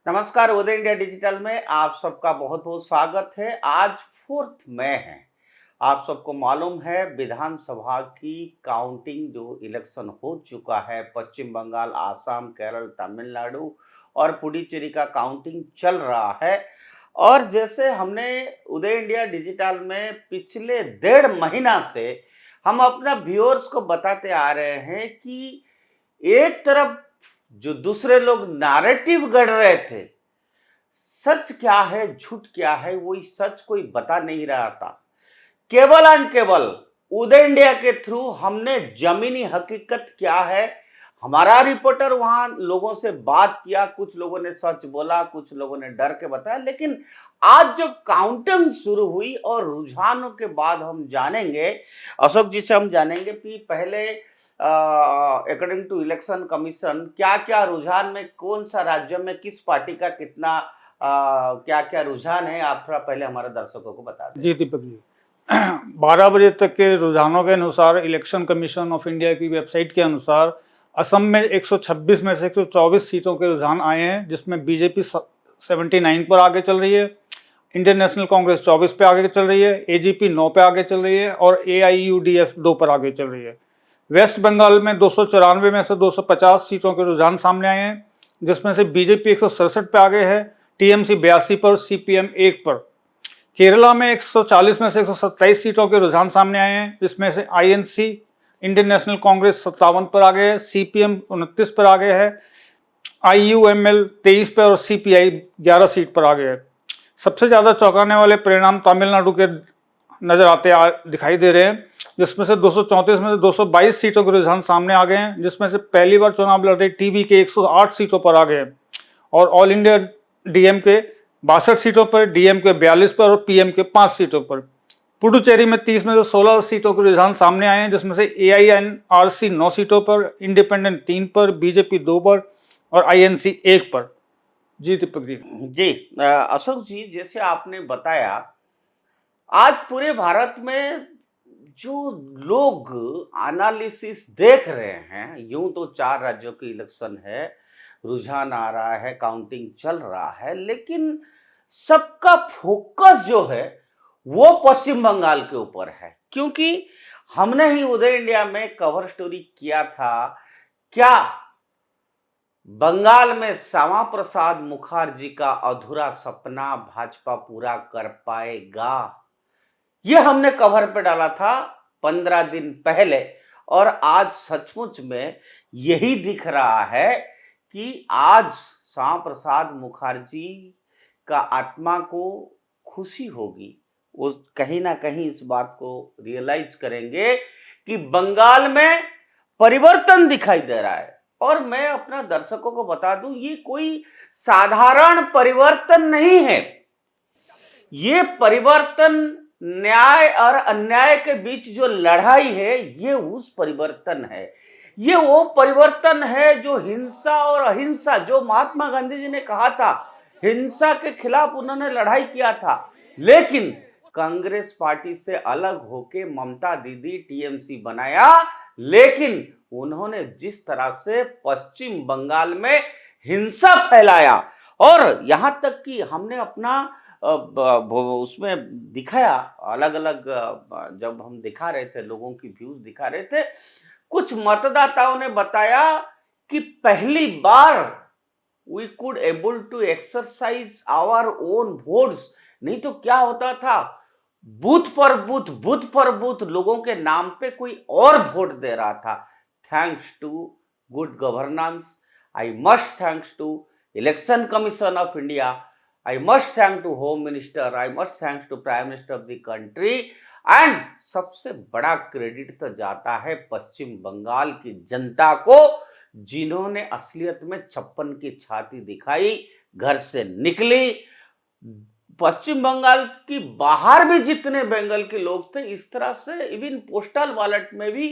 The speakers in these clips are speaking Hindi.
नमस्कार, उदय इंडिया डिजिटल में आप सबका बहुत बहुत स्वागत है। आज 4 मई है। आप सबको मालूम है विधानसभा की काउंटिंग जो इलेक्शन हो चुका है, पश्चिम बंगाल, आसाम, केरल, तमिलनाडु और पुडुचेरी का काउंटिंग चल रहा है। और जैसे हमने उदय इंडिया डिजिटल में पिछले 1.5 महीना से हम अपना व्यूअर्स को बताते आ रहे हैं कि एक तरफ जो दूसरे लोग नैरेटिव गढ़ रहे थे, सच क्या है झूठ क्या है वही सच कोई बता नहीं रहा था। केवल एंड केवल उदय इंडिया के थ्रू हमने जमीनी हकीकत क्या है, हमारा रिपोर्टर वहां लोगों से बात किया, कुछ लोगों ने सच बोला, कुछ लोगों ने डर के बताया। लेकिन आज जब काउंटिंग शुरू हुई और रुझानों के बाद हम जानेंगे, अशोक जी से हम जानेंगे कि पहले अकॉर्डिंग टू इलेक्शन कमीशन क्या क्या रुझान में, कौन सा राज्य में किस पार्टी का कितना क्या क्या रुझान है, आप थोड़ा पहले हमारे दर्शकों को बता दें। जी दीपक जी, 12 बजे तक के रुझानों के अनुसार इलेक्शन कमीशन ऑफ इंडिया की वेबसाइट के अनुसार असम में 126 में से 124 सीटों के रुझान आए हैं, जिसमें बीजेपी 79 पर आगे चल रही है, इंडियन नेशनल कांग्रेस 24 पे आगे चल रही है, एजीपी 9 पे आगे चल रही है और एआईयूडीएफ 2 पर आगे चल रही है। वेस्ट बंगाल में 294 में से 250 सीटों के रुझान सामने आए हैं, जिसमें से बीजेपी 167 पे आगे है, टीएमसी 82 पर, सीपीएम 1 पर। केरला में 140 में से 127 सीटों के रुझान सामने आए हैं, जिसमें से आईएनसी इंडियन नेशनल कांग्रेस 57 पर आगे है, सीपीएम 29 पर आगे है, आईयूएमएल 23 पर और सीपीआई 11 सीट पर आगे है। सबसे ज्यादा चौंकाने वाले परिणाम तमिलनाडु के दिखाई दे रहे हैं, जिसमें से 234 में से 222 सीटों के रुझान सामने आ गए हैं, जिसमें से पहली बार चुनाव लड़ रहे टीवी के 108 सीटों पर आ गए हैं और ऑल इंडिया डीएम के 62 सीटों पर, डीएम के 42 पर और पीएम के 5 सीटों पर। पुडुचेरी में 30 में से 16 सीटों के रुझान सामने आए हैं, जिसमें से एआईएनआरसी 9 सीटों पर, इंडिपेंडेंट 3 पर, बीजेपी 2 पर और आईएनसी 1 पर। जी दीपक जी। जी अशोक जी, जैसे आपने बताया आज पूरे भारत में जो लोग एनालिसिस देख रहे हैं, यूं तो 4 राज्यों की इलेक्शन है, रुझान आ रहा है, काउंटिंग चल रहा है, लेकिन सबका फोकस जो है वो पश्चिम बंगाल के ऊपर है, क्योंकि हमने ही उदय इंडिया में कवर स्टोरी किया था। क्या बंगाल में श्यामा प्रसाद मुखर्जी का अधूरा सपना भाजपा पूरा कर पाएगा, ये हमने कवर पे डाला था 15 दिन पहले। और आज सचमुच में यही दिख रहा है कि आज श्यामा प्रसाद मुखर्जी का आत्मा को खुशी होगी, वो कहीं ना कहीं इस बात को रियलाइज करेंगे कि बंगाल में परिवर्तन दिखाई दे रहा है। और मैं अपना दर्शकों को बता दूं, ये कोई साधारण परिवर्तन नहीं है, ये परिवर्तन न्याय और अन्याय के बीच जो लड़ाई है, ये उस परिवर्तन है, ये वो परिवर्तन है जो हिंसा और अहिंसा, जो महात्मा गांधी जी ने कहा था, हिंसा के खिलाफ उन्होंने लड़ाई किया था। लेकिन कांग्रेस पार्टी से अलग होके ममता दीदी टीएमसी बनाया, लेकिन उन्होंने जिस तरह से पश्चिम बंगाल में हिंसा फैलाया, और यहां तक कि हमने अपना उसमें दिखाया, अलग अलग जब हम दिखा रहे थे, लोगों की व्यूज दिखा रहे थे, कुछ मतदाताओं ने बताया कि पहली बार we could able to exercise our own votes. नहीं तो क्या होता था, बूथ पर बूथ लोगों के नाम पे कोई और वोट दे रहा था। Thanks to good governance, I must thanks to election commission of India, I must thank to Home Minister, I must thanks to Prime Minister of the country, and सबसे बड़ा क्रेडिट तो जाता है पश्चिम बंगाल की जनता को, जिन्होंने असलियत में 56 की छाती दिखाई, घर से निकली। पश्चिम बंगाल की बाहर भी जितने बंगाल के लोग थे, इस तरह से इवन पोस्टल बैलेट में भी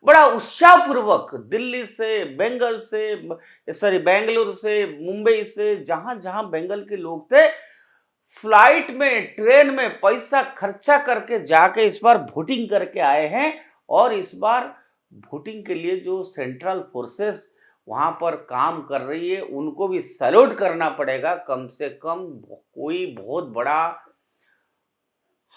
बड़ा उत्साह पूर्वक दिल्ली से, बंगाल से, सॉरी बेंगलुरु से, मुंबई से, जहां जहां बंगाल के लोग थे, फ्लाइट में, ट्रेन में पैसा खर्चा करके जाके इस बार वोटिंग करके आए हैं। और इस बार वोटिंग के लिए जो सेंट्रल फोर्सेस वहां पर काम कर रही है, उनको भी सैल्यूट करना पड़ेगा। कम से कम कोई बहुत बड़ा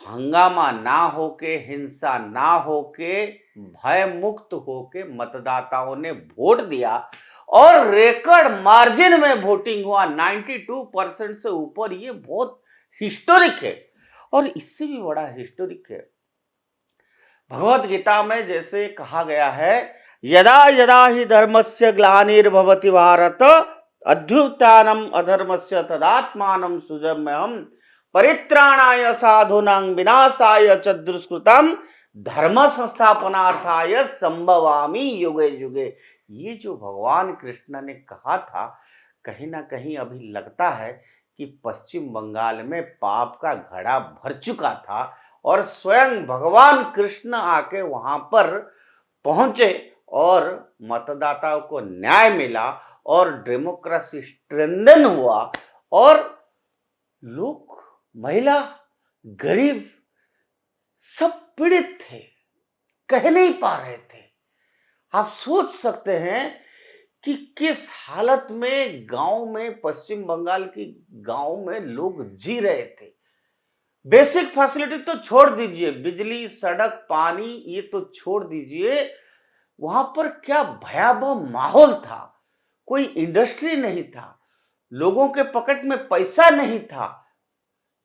हंगामा ना होके, हिंसा ना होके, भय मुक्त होके मतदाताओं ने वोट दिया और रिकॉर्ड मार्जिन में वोटिंग हुआ। 92% से ऊपर। ये बहुत हिस्टोरिक है और इससे भी बड़ा हिस्टोरिक है। भगवत गीता में जैसे कहा गया है, यदा यदा हि धर्मस्य ग्लानिर्भवति भारत अभ्युत्थानम् अधर्मस्य तदात्मानं सृजाम्यहम् परित्राणाय साधूनां विनाशाय च दुष्कृतां धर्म संस्थापनार्थाय संभवामि युगे युगे। ये जो भगवान कृष्ण ने कहा था, कहीं ना कहीं अभी लगता है कि पश्चिम बंगाल में पाप का घड़ा भर चुका था और स्वयं भगवान कृष्ण आके वहां पर पहुंचे और मतदाताओं को न्याय मिला और डेमोक्रेसी स्ट्रेंथन हुआ और लोग, महिला, गरीब सब पीड़ित थे, कह नहीं पा रहे थे। आप सोच सकते हैं कि किस हालत में गांव में, पश्चिम बंगाल की गांव में लोग जी रहे थे। बेसिक फैसिलिटी तो छोड़ दीजिए, बिजली, सड़क, पानी, ये तो छोड़ दीजिए, वहां पर क्या भयावह माहौल था। कोई इंडस्ट्री नहीं था, लोगों के पॉकेट में पैसा नहीं था।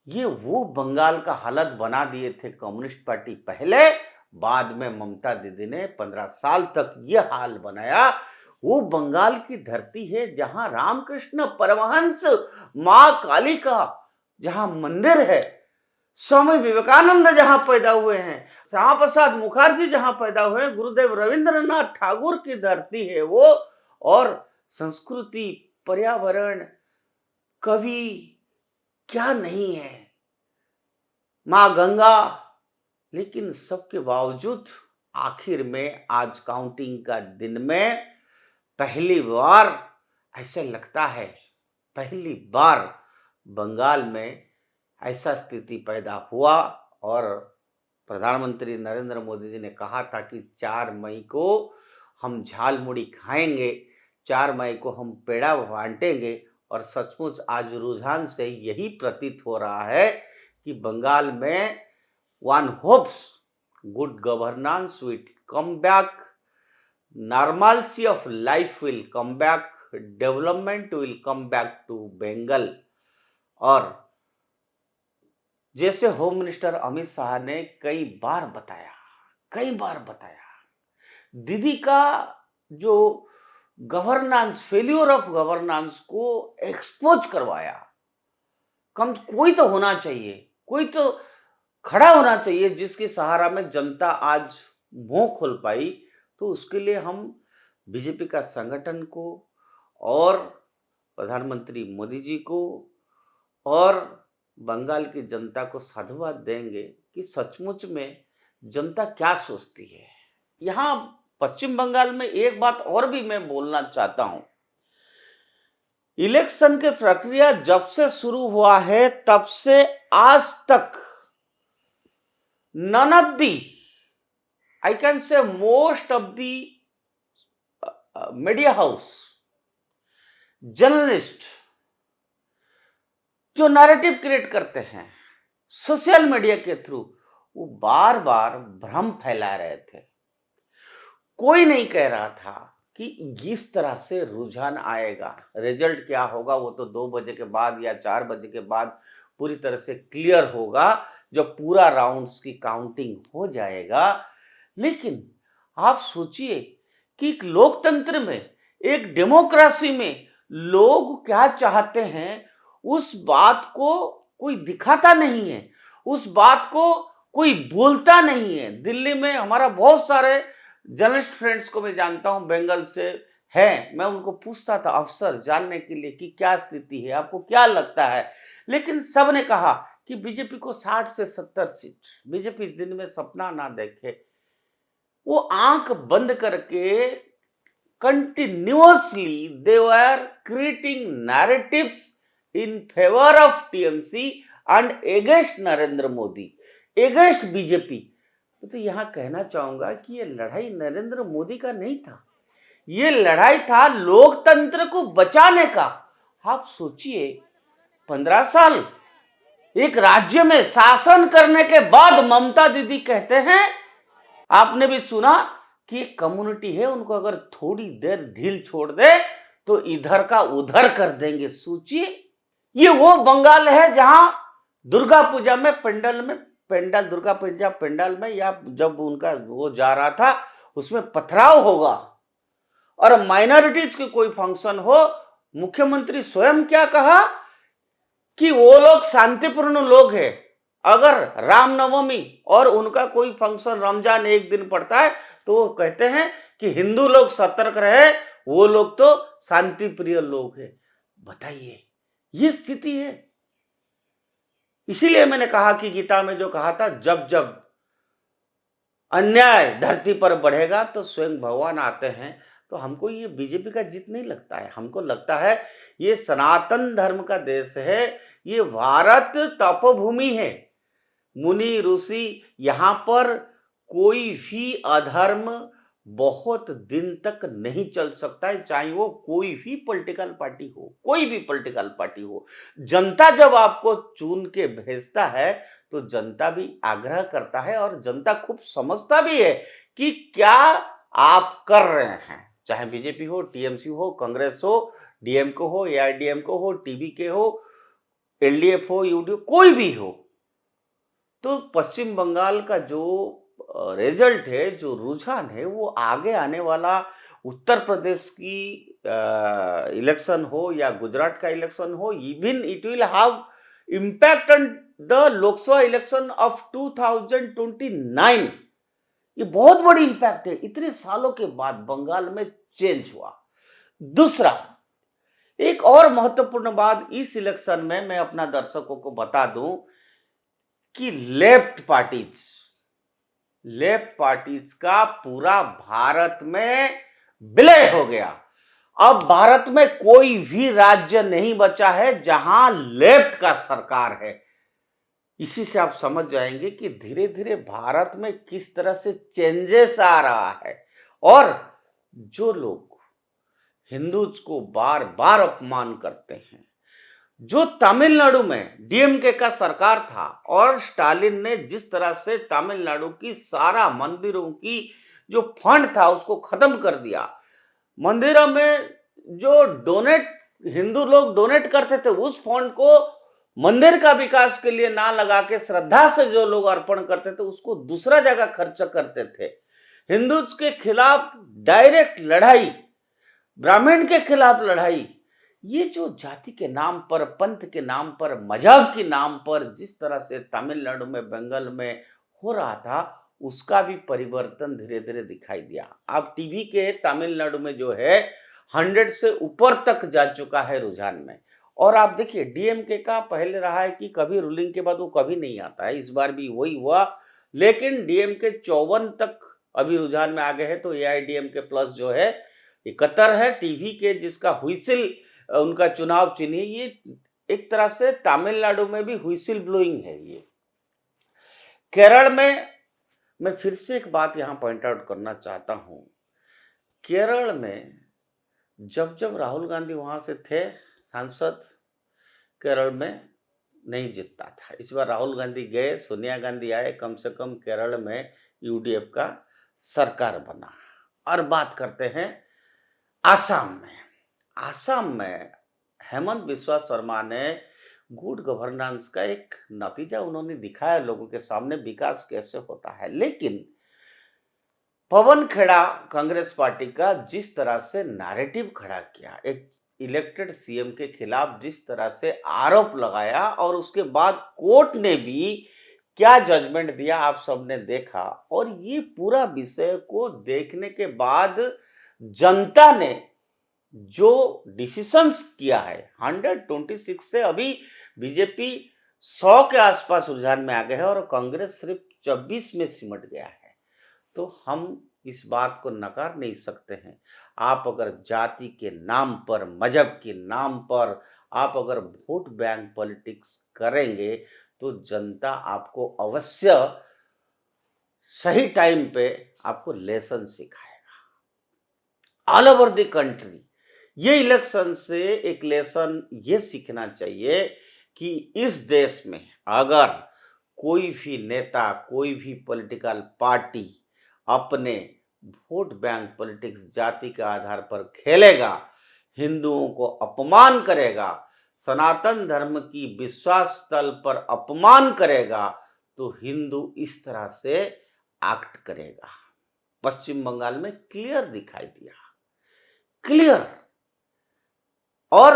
ये वो बंगाल का हालत बना दिए थे कम्युनिस्ट पार्टी पहले, बाद में ममता दीदी ने 15 साल तक ये हाल बनाया। वो बंगाल की धरती है जहां रामकृष्ण परमहंस, मां काली का जहां मंदिर है, स्वामी विवेकानंद जहां पैदा हुए हैं, श्यामा प्रसाद मुखर्जी जहां पैदा हुए, गुरुदेव रविंद्रनाथ ठाकुर की धरती है वो। और संस्कृति, पर्यावरण, कवि क्या नहीं है, मां गंगा। लेकिन सबके बावजूद आखिर में आज काउंटिंग का दिन में पहली बार ऐसे लगता है, पहली बार बंगाल में ऐसा स्थिति पैदा हुआ। और प्रधानमंत्री नरेंद्र मोदी जी ने कहा था कि 4 मई को हम झाल मुड़ी खाएंगे, 4 मई को हम पेड़ा बांटेंगे। और सचमुच आज रुझान से यही प्रतीत हो रहा है कि बंगाल में one hopes good governance will come back, normalcy of life will come back, development will come back to Bengal। और जैसे होम मिनिस्टर अमित शाह ने कई बार बताया, दीदी का जो गवर्नेंस, फेल्योर ऑफ गवर्नेंस को एक्सपोज करवाया। कोई तो होना चाहिए, कोई तो खड़ा होना चाहिए जिसके सहारा में जनता आज मुंह खोल पाई। तो उसके लिए हम बीजेपी का संगठन को और प्रधानमंत्री मोदी जी को और बंगाल की जनता को साधुवाद देंगे कि सचमुच में जनता क्या सोचती है। यहाँ पश्चिम बंगाल में एक बात और भी मैं बोलना चाहता हूं। इलेक्शन की प्रक्रिया जब से शुरू हुआ है तब से आज तक none of the, I can say most of the media house, journalist जो नैरेटिव क्रिएट करते हैं सोशल मीडिया के थ्रू, वो बार बार भ्रम फैला रहे थे। कोई नहीं कह रहा था कि इस तरह से रुझान आएगा, रिजल्ट क्या होगा वो तो 2 बजे के बाद या 4 बजे के बाद पूरी तरह से क्लियर होगा, जब पूरा राउंड्स की काउंटिंग हो जाएगा। लेकिन आप सोचिए कि एक लोकतंत्र में, एक डेमोक्रेसी में लोग क्या चाहते हैं, उस बात को कोई दिखाता नहीं है, उस बात को कोई बोलता नहीं है। दिल्ली में हमारा बहुत सारे जर्नलिस्ट फ्रेंड्स को मैं जानता हूं, बंगाल से हैं, मैं उनको पूछता था अफसर जानने के लिए कि क्या स्थिति है, आपको क्या लगता है, लेकिन सब ने कहा कि बीजेपी को 60 से 70 सीट, बीजेपी दिन में सपना ना देखे। वो आंख बंद करके continuously they were creating narratives in favour of TMC and against Narendra Modi, against BJP. तो यहां कहना चाहूंगा कि ये लड़ाई नरेंद्र मोदी का नहीं था, ये लड़ाई था लोकतंत्र को बचाने का। आप सोचिए 15 साल एक राज्य में शासन करने के बाद ममता दीदी कहते हैं, आपने भी सुना कि एक कम्युनिटी है, उनको अगर थोड़ी देर ढील छोड़ दे तो इधर का उधर कर देंगे। सोचिए, ये वो बंगाल है जहां दुर्गा पूजा में पंडाल दुर्गा पूजा पंडाल में या जब उनका वो जा रहा था उसमें पथराव होगा, और माइनॉरिटीज के कोई फंक्शन हो, मुख्यमंत्री स्वयं क्या कहा कि वो लोग शांतिपूर्ण लोग हैं। अगर रामनवमी और उनका कोई फंक्शन रमजान एक दिन पड़ता है तो वो कहते हैं कि हिंदू लोग सतर्क रहे, वो लोग तो शांति प्रिय लोग हैं। बताइए, ये स्थिति है। इसीलिए मैंने कहा कि गीता में जो कहा था, जब जब अन्याय धरती पर बढ़ेगा तो स्वयं भगवान आते हैं। तो हमको ये बीजेपी का जीत नहीं लगता है, हमको लगता है ये सनातन धर्म का देश है, ये भारत तपोभूमि है। मुनि ऋषि, यहाँ पर कोई भी अधर्म बहुत दिन तक नहीं चल सकता है, चाहे वो कोई भी पॉलिटिकल पार्टी हो, कोई भी पॉलिटिकल पार्टी हो। जनता जब आपको चुन के भेजता है तो जनता भी आग्रह करता है, और जनता खूब समझता भी है कि क्या आप कर रहे हैं, चाहे बीजेपी हो, टीएमसी हो, कांग्रेस हो, डीएमके हो, एआईडीएमके हो, टीवीके हो, एलडीएफ हो, यूडीएफ, कोई भी हो। तो पश्चिम बंगाल का जो रिजल्ट है, जो रुझान है, वो आगे आने वाला उत्तर प्रदेश की इलेक्शन हो या गुजरात का इलेक्शन हो, even it will have impact on the Lok Sabha election of 2029। ये बहुत बड़ी इंपैक्ट है, इतने सालों के बाद बंगाल में चेंज हुआ। दूसरा, एक और महत्वपूर्ण बात इस इलेक्शन में मैं अपना दर्शकों को बता दूं कि लेफ्ट पार्टीज का पूरा भारत में विलय हो गया। अब भारत में कोई भी राज्य नहीं बचा है जहां लेफ्ट का सरकार है। इसी से आप समझ जाएंगे कि धीरे धीरे भारत में किस तरह से चेंजेस आ रहा है। और जो लोग हिंदूज को बार बार अपमान करते हैं, जो तमिलनाडु में डीएमके का सरकार था और स्टालिन ने जिस तरह से तमिलनाडु की सारा मंदिरों की जो फंड था उसको खत्म कर दिया, मंदिरों में जो हिंदू लोग डोनेट करते थे उस फंड को मंदिर का विकास के लिए ना लगा के श्रद्धा से जो लोग अर्पण करते थे उसको दूसरा जगह खर्च करते थे। हिंदूज के खिलाफ डायरेक्ट लड़ाई, ब्राह्मण के खिलाफ लड़ाई, ये जो जाति के नाम पर, पंथ के नाम पर, मजहब के नाम पर जिस तरह से तमिलनाडु में, बंगाल में हो रहा था, उसका भी परिवर्तन धीरे धीरे दिखाई दिया। अब टीवी के तमिलनाडु में जो है 100 से ऊपर तक जा चुका है रुझान में। और आप देखिए, डीएमके का पहले रहा है कि कभी रूलिंग के बाद वो कभी नहीं आता है, इस बार भी वही हुआ, लेकिन डीएमके 54 तक अभी रुझान में आ गए हैं। तो एआईडीएमके प्लस जो है 71 है। टीवी के जिसका हुइसिल उनका चुनाव चिन्ह, ये एक तरह से तमिलनाडु में भी हुइसिल ब्लोइंग है। ये केरल में, मैं फिर से एक बात यहां पॉइंट आउट करना चाहता हूं, केरल में जब जब राहुल गांधी वहां से थे सांसद, केरल में नहीं जीतता था। इस बार राहुल गांधी गए, सोनिया गांधी आए, कम से कम केरल में यूडीएफ का सरकार बना। और बात करते हैं आसाम में हेमंत बिस्वा शर्मा ने गुड गवर्नेंस का एक नतीजा उन्होंने दिखाया लोगों के सामने, विकास कैसे होता है। लेकिन पवन खेड़ा कांग्रेस पार्टी का जिस तरह से नैरेटिव खड़ा किया, एक इलेक्टेड सीएम के खिलाफ जिस तरह से आरोप लगाया, और उसके बाद कोर्ट ने भी क्या जजमेंट दिया आप सबने देखा। और ये पूरा विषय को देखने के बाद जनता ने जो डिसीजंस किया है 126 से अभी बीजेपी 100 के आसपास रुझान में आ गए हैं और कांग्रेस सिर्फ 26 में सिमट गया है। तो हम इस बात को नकार नहीं सकते हैं। आप अगर जाति के नाम पर, मजहब के नाम पर आप अगर वोट बैंक पॉलिटिक्स करेंगे तो जनता आपको अवश्य सही टाइम पे आपको लेसन सिखाएगा। ऑल ओवर द कंट्री ये इलेक्शन से एक लेसन ये सीखना चाहिए कि इस देश में अगर कोई भी नेता, कोई भी पॉलिटिकल पार्टी अपने वोट बैंक पॉलिटिक्स जाति के आधार पर खेलेगा, हिंदुओं को अपमान करेगा, सनातन धर्म की विश्वास तल पर अपमान करेगा, तो हिंदू इस तरह से एक्ट करेगा। पश्चिम बंगाल में क्लियर दिखाई दिया, क्लियर। और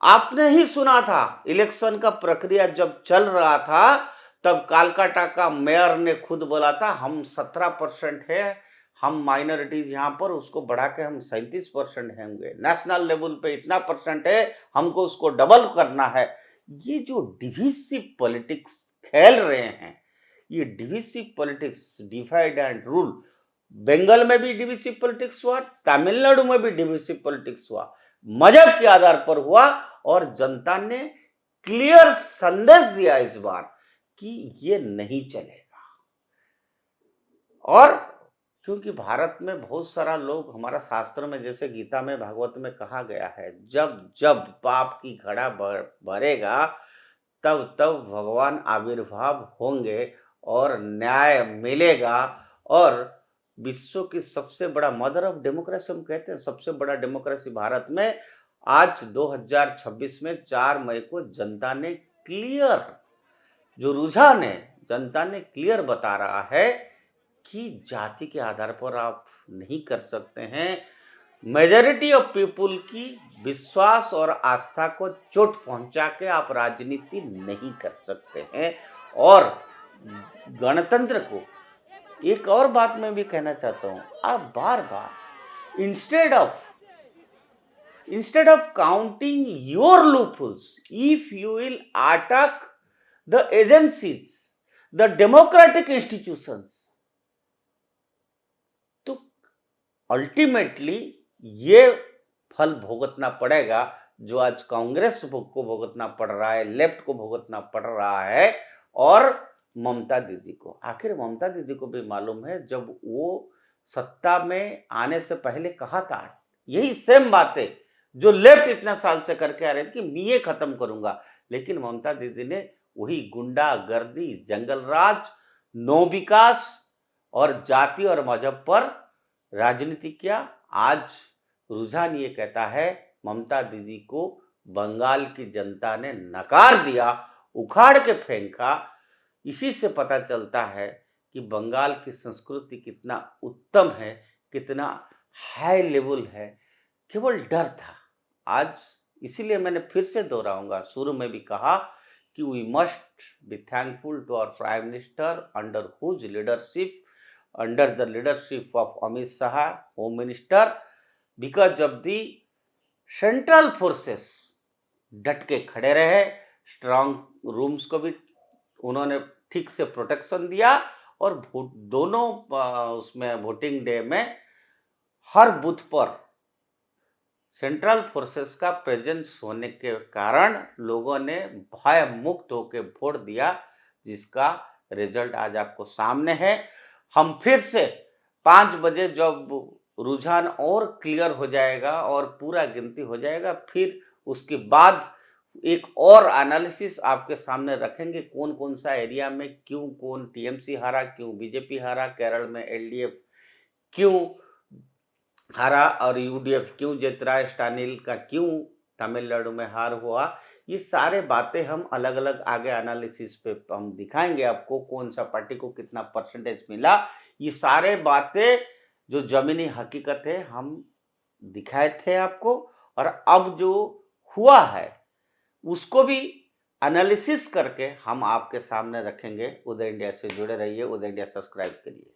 आपने ही सुना था इलेक्शन का प्रक्रिया जब चल रहा था तब कालकाटा का मेयर ने खुद बोला था हम 17% है, हम माइनॉरिटीज यहाँ पर, उसको बढ़ा के हम 37% होंगे, नेशनल लेवल पे इतना परसेंट है, हमको उसको डबल करना है। ये जो डिविसिव पॉलिटिक्स खेल रहे हैं, ये divisive politics, divide and rule, Bengal में भी डिविसिव पॉलिटिक्स हुआ, तमिलनाडु में भी डिविसिव पॉलिटिक्स हुआ, मजहब के आधार पर हुआ और जनता ने क्लियर संदेश दिया इस बार कि ये नहीं चलेगा। और क्योंकि भारत में बहुत सारा लोग, हमारा शास्त्र में जैसे गीता में, भागवत में कहा गया है, जब जब पाप की घड़ा भरेगा तब तब भगवान आविर्भाव होंगे और न्याय मिलेगा। और विश्व की सबसे बड़ा मदर ऑफ डेमोक्रेसी हम कहते हैं, सबसे बड़ा डेमोक्रेसी भारत में आज 2026 में 4 मई को जनता ने क्लियर, जो रुझान है जनता ने क्लियर बता रहा है कि जाति के आधार पर आप नहीं कर सकते हैं। मेजॉरिटी ऑफ पीपुल की विश्वास और आस्था को चोट पहुंचा के आप राजनीति नहीं कर सकते हैं। और गणतंत्र को एक और बात मैं भी कहना चाहता हूं, आप बार बार instead of counting your loopholes, if you will attack the agencies, the democratic institutions, तो अल्टीमेटली ये फल भुगतना पड़ेगा जो आज कांग्रेस को भुगतना पड़ रहा है, लेफ्ट को भुगतना पड़ रहा है और ममता दीदी को। आखिर ममता दीदी को भी मालूम है, जब वो सत्ता में आने से पहले कहा था यही सेम बातें जो लेफ्ट इतना साल से करके आ रहे थे कि मैं ये खत्म करूंगा, लेकिन ममता दीदी ने वही गुंडागर्दी, जंगल राज, नो विकास और जाति और मजहब पर राजनीति किया। आज रुझान ये कहता है ममता दीदी को बंगाल की जनता ने नकार दिया, उखाड़ के फेंका। इसी से पता चलता है कि बंगाल की संस्कृति कितना उत्तम है, कितना हाई लेवल है। केवल डर था। आज इसीलिए मैंने फिर से दोहराऊंगा, शुरू में भी कहा कि we must be thankful to our prime minister under whose leadership, under the leadership of Amit Shah home minister, because जब दी सेंट्रल फोर्सेस डट के खड़े रहे, स्ट्रांग रूम्स को भी उन्होंने ठीक से प्रोटेक्शन दिया और दोनों उसमें वोटिंग डे में हर बूथ पर सेंट्रल फोर्सेस का प्रेजेंस होने के कारण लोगों ने भय मुक्त होकर वोट दिया, जिसका रिजल्ट आज आपको सामने है। हम फिर से 5 बजे जब रुझान और क्लियर हो जाएगा और पूरा गिनती हो जाएगा, फिर उसके बाद एक और एनालिसिस आपके सामने रखेंगे, कौन कौन सा एरिया में क्यों कौन टीएमसी हारा, क्यों बीजेपी हारा, केरल में एलडीएफ क्यों हारा और यूडीएफ क्यों जीत रहा है, स्टानिल का क्यों तमिलनाडु में हार हुआ। ये सारे बातें हम अलग अलग आगे एनालिसिस पे हम दिखाएंगे आपको, कौन सा पार्टी को कितना परसेंटेज मिला। ये सारे बातें जो जमीनी हकीकत है हम दिखाए थे आपको, और अब जो हुआ है उसको भी एनालिसिस करके हम आपके सामने रखेंगे। उदय इंडिया से जुड़े रहिए, उदय इंडिया सब्सक्राइब करिए।